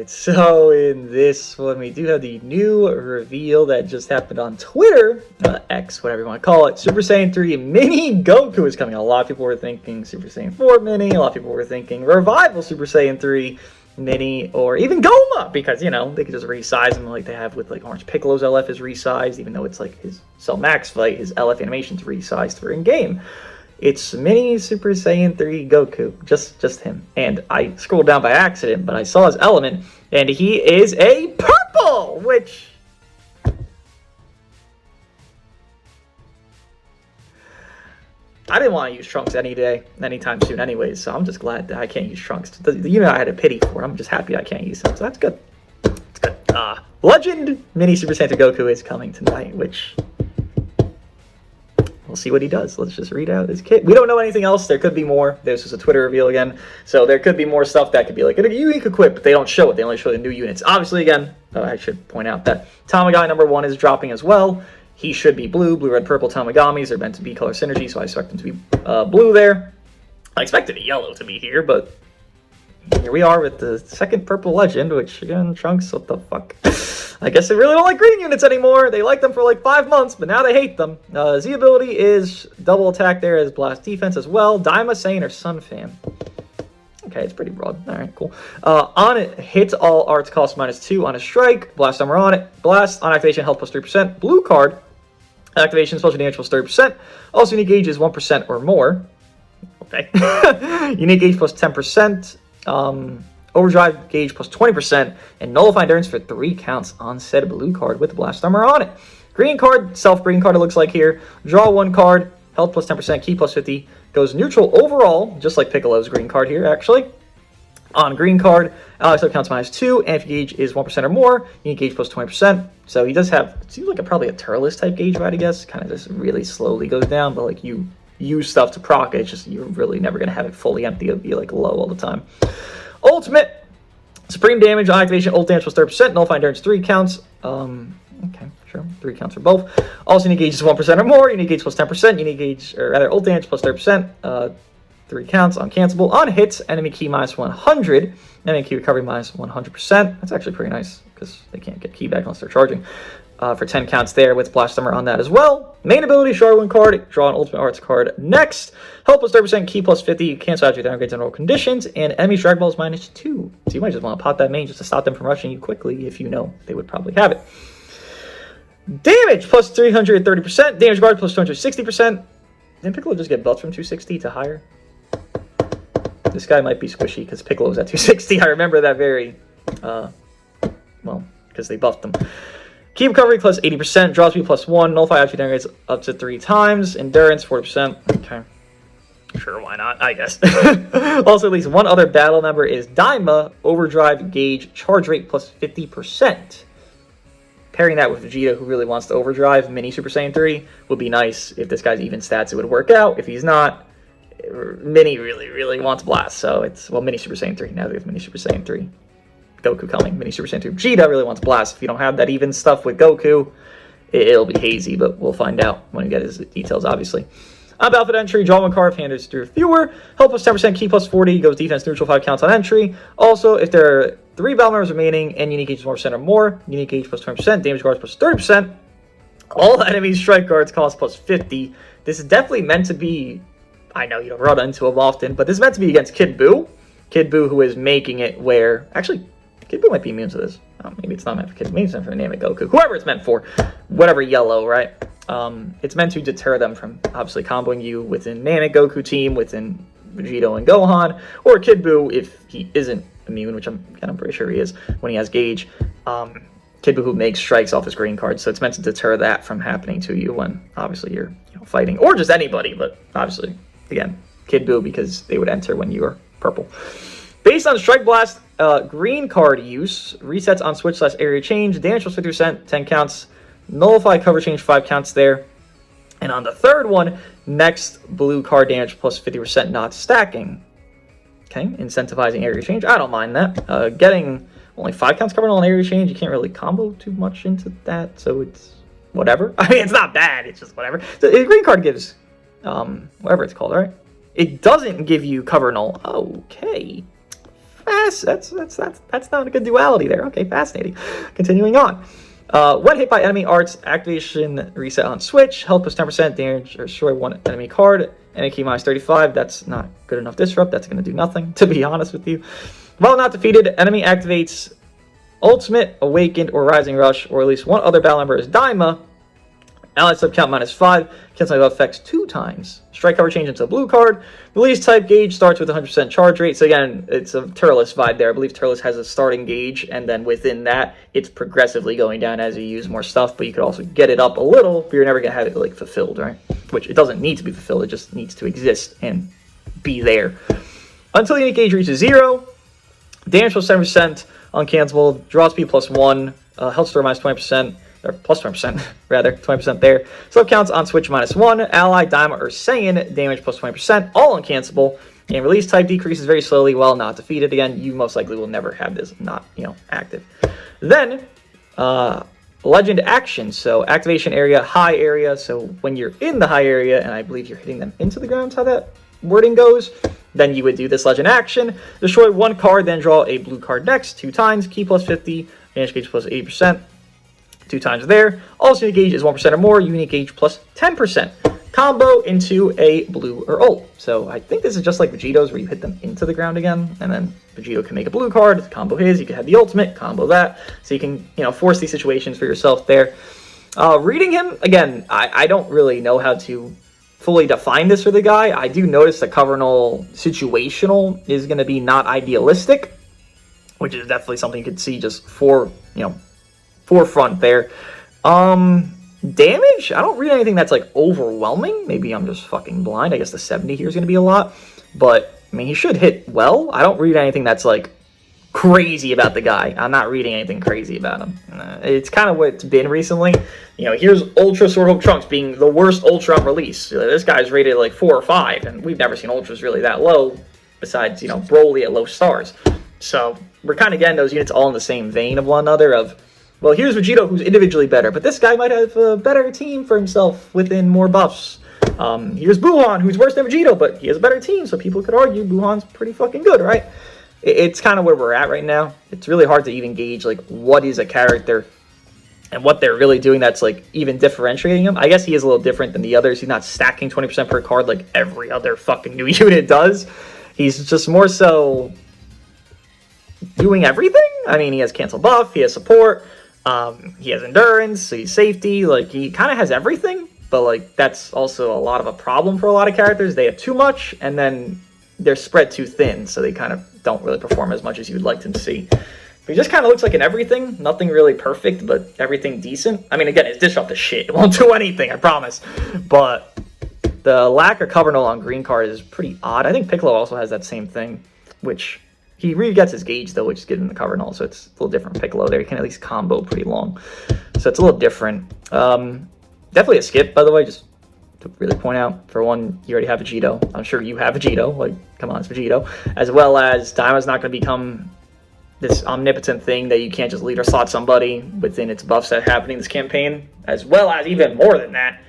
Alright, so in this one, we do have the new reveal that just happened on Twitter, X, whatever you want to call it. Super Saiyan 3 Mini Goku is coming. A lot of people were thinking Super Saiyan 4 Mini, a lot of people were thinking Revival Super Saiyan 3 Mini, or even Goma, because, you know, they could just resize him like they have with, like, Orange Piccolo's LF is resized, even though it's, like, his Cell Max fight, his LF animation's resized for in-game. It's Mini Super Saiyan 3 Goku, just him. And I scrolled down by accident, but I saw his element, and he is a purple, which... I didn't want to use Trunks anytime soon anyways, so I'm just glad that I can't use Trunks. You know I had a pity for him. I'm just happy I can't use him, so that's good. It's good. Legend Mini Super Saiyan 3 Goku is coming tonight, which... we'll see what he does. Let's just read out his kit. We don't know anything else. There could be more. This is a Twitter reveal again. So there could be more stuff that could be like a unique equip, but they don't show it. They only show the new units. Obviously, again, I should point out that Tamagami number 1 is dropping as well. He should be blue, red, purple Tamagamis. They're meant to be color synergy, so I expect them to be blue there. I expected a yellow to be here, but here we are with the second purple legend, which, again, Trunks, what the fuck? I guess they really don't like green units anymore. They liked them for like 5 months, but now they hate them. Z ability is double attack there as blast defense as well. Daima, Saiyan, or Sun Fan. Okay, it's pretty broad. All right, cool. On it, hits all arts cost -2 on a strike. Blast armor on it. Blast on activation, health plus 3%. Blue card. Activation, special damage plus 30%. Also, unique gauge is 1% or more. Okay. Unique gauge plus 10%. Overdrive gauge plus 20%, and nullify endurance for 3 counts on said blue card with blast armor on it. Green card, self-green card it looks like here. Draw 1 card, health plus 10%, key plus 50. Goes neutral overall, just like Piccolo's green card here, actually. On green card, Alex counts -2, and if your gauge is 1% or more, you need gauge plus 20%. So he does have, it seems like probably a Turles type gauge, right, I guess. Kind of just really slowly goes down, but like you use stuff to proc it, it's just you're really never going to have it fully empty. It'll be like low all the time. Ultimate, supreme damage on activation, ult damage plus 30%, nullify endurance 3 counts. Okay, sure, 3 counts for both. Also, unique gauge is 1% or more, unique gauge plus 10%, unique gauge, or rather, ult damage plus 30%, 3 counts, uncancelable. On hits, enemy key -100, enemy key recovery -100%. That's actually pretty nice, because they can't get key back unless they're charging. For 10 counts there with blast armor on that as well. Main ability, shard 1 card, draw an ultimate arts card next. Health plus 30%, key plus 50, cancel out your downgrades and roll conditions, and enemy drag balls -2. So you might just want to pop that main just to stop them from rushing you quickly if you know they would probably have it. Damage plus 330%, damage guard plus 260%. Didn't Piccolo just get buffed from 260 to higher? This guy might be squishy because Piccolo's at 260. I remember that very, well, because they buffed him. Key recovery plus 80%, draw speed plus 1, nullify attribute downgrades up to 3 times, endurance 40%. Okay. Sure, why not? I guess. Also, at least one other battle member is Daima, overdrive gauge charge rate plus 50%. Pairing that with Vegeta, who really wants to overdrive Mini Super Saiyan 3, would be nice. If this guy's even stats, it would work out. If he's not, Mini really wants Blast. So it's, well, Mini Super Saiyan 3. Now we have Mini Super Saiyan 3. Goku coming. Mini Super Saiyan 2. Vegeta really wants Blast. If you don't have that even stuff with Goku, it'll be hazy, but we'll find out when we get his details, obviously. Outfit entry, draw 1 card if hand is through fewer. Health plus 10%, key plus 40, goes defense neutral, 5 counts on entry. Also, if there are 3 battle members remaining and unique gauge is 1% or more, unique gauge plus 20%, damage guards plus 30%. All enemies strike guards cost plus 50. This is definitely meant to be, I know you don't run into him often, but this is meant to be against Kid Buu. Kid Buu, who is making it where, actually, Kid Buu might be immune to this. Oh, maybe it's not meant for Kid Buu, maybe it's meant for Namek Goku. Whoever it's meant for, whatever yellow, right? It's meant to deter them from obviously comboing you within Namek Goku team, within Vegeta and Gohan, or Kid Buu if he isn't immune, which I'm kind of pretty sure he is when he has gauge. Kid Buu who makes strikes off his green card, so it's meant to deter that from happening to you when obviously you're fighting, or just anybody, but obviously again Kid Buu because they would enter when you are purple. Based on Strike Blast, green card use resets on switch/area change, damage plus 50%, 10 counts. Nullify cover change 5 counts there. And on the third one, next blue card damage plus 50% not stacking. Okay, incentivizing area change. I don't mind that. Getting only 5 counts covered on area change, you can't really combo too much into that, so it's whatever. I mean, it's not bad, it's just whatever. The green card gives, whatever it's called, right? It doesn't give you cover null. Okay. yes, that's not a good duality there. Okay, fascinating. Continuing on. When hit by enemy arts, activation reset on switch, health plus 10%, damage or destroy one enemy card, enemy key minus 35. That's not good enough disrupt. That's going to do nothing, to be honest with you. While not defeated, enemy activates Ultimate, Awakened, or Rising Rush, or at least one other battle member is Daima. Allied sub count -5, canceling buff effects 2 times. Strike cover change into a blue card. Release type gauge starts with 100% charge rate. So again, it's a Turles vibe there. I believe Turles has a starting gauge, and then within that, it's progressively going down as you use more stuff, but you could also get it up a little, but you're never going to have it like fulfilled, right? Which it doesn't need to be fulfilled, it just needs to exist and be there. Until the unit gauge reaches 0, damage plus 7%, uncancelable, draw speed +1, health store minus 20%, or plus 20%, rather, 20% there. Sub counts on switch -1, ally, Daima, or Saiyan, damage plus 20%, all uncancelable, and release type decreases very slowly while not defeated. Again, you most likely will never have this not, active. Then, legend action, so activation area, high area, so when you're in the high area, and I believe you're hitting them into the ground, how that wording goes, then you would do this legend action, destroy 1 card, then draw a blue card next, 2 times, key plus 50, damage gauge plus 80%, 2 times there. Also, unit gauge is 1% or more, unit gauge plus 10%. Combo into a blue or ult. So I think this is just like Vegito's, where you hit them into the ground again, and then Vegito can make a blue card, combo his, you can have the ultimate, combo that, so you can, force these situations for yourself there. Reading him, again, I don't really know how to fully define this for the guy. I do notice the Covernal situational is going to be not idealistic, which is definitely something you could see just forefront there. Damage, I don't read anything that's like overwhelming. Maybe I'm just fucking blind. I guess the 70 here is going to be a lot, but I mean, he should hit well. I don't read anything that's like crazy about the guy. I'm not reading anything crazy about him. It's kind of what it's been recently. Here's Ultra Sword Hope Trunks being the worst Ultra on release. This guy's rated like 4 or 5, and we've never seen Ultras really that low, besides, Broly at low stars. So we're kind of getting those units all in the same vein of one another of, well, here's Vegito, who's individually better, but this guy might have a better team for himself within more buffs. Here's Buuhan, who's worse than Vegito, but he has a better team, so people could argue Buuhan's pretty fucking good, right? It's kind of where we're at right now. It's really hard to even gauge, like, what is a character and what they're really doing that's, like, even differentiating him. I guess he is a little different than the others. He's not stacking 20% per card like every other fucking new unit does. He's just more so doing everything. I mean, he has cancel buff, he has support, he has endurance, so he's safety. Like, he kind of has everything, but, like, that's also a lot of a problem for a lot of characters. They have too much, and then they're spread too thin, so they kind of don't really perform as much as you would like them to see. But he just kind of looks like an everything. Nothing really perfect, but everything decent. I mean, again, his disrupt is shit. It won't do anything, I promise. But the lack of cover null on green card is pretty odd. I think Piccolo also has that same thing, which he re-gets his gauge, though, which is getting the cover null, so it's a little different. Piccolo there, he can at least combo pretty long. So it's a little different. Definitely a skip, by the way, just to really point out. For one, you already have Vegito. I'm sure you have Vegito. Like, come on, it's Vegito. As well as Daima's not going to become this omnipotent thing that you can't just leader slot somebody within its buffs that are happening this campaign. As well as even more than that,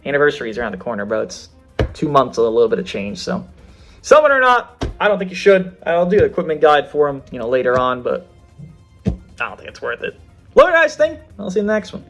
anniversary is around the corner, bro. It's 2 months with a little bit of change, so summon or not, I don't think you should. I'll do an equipment guide for him, later on, but I don't think it's worth it. What do you guys think? I'll see you in the next one.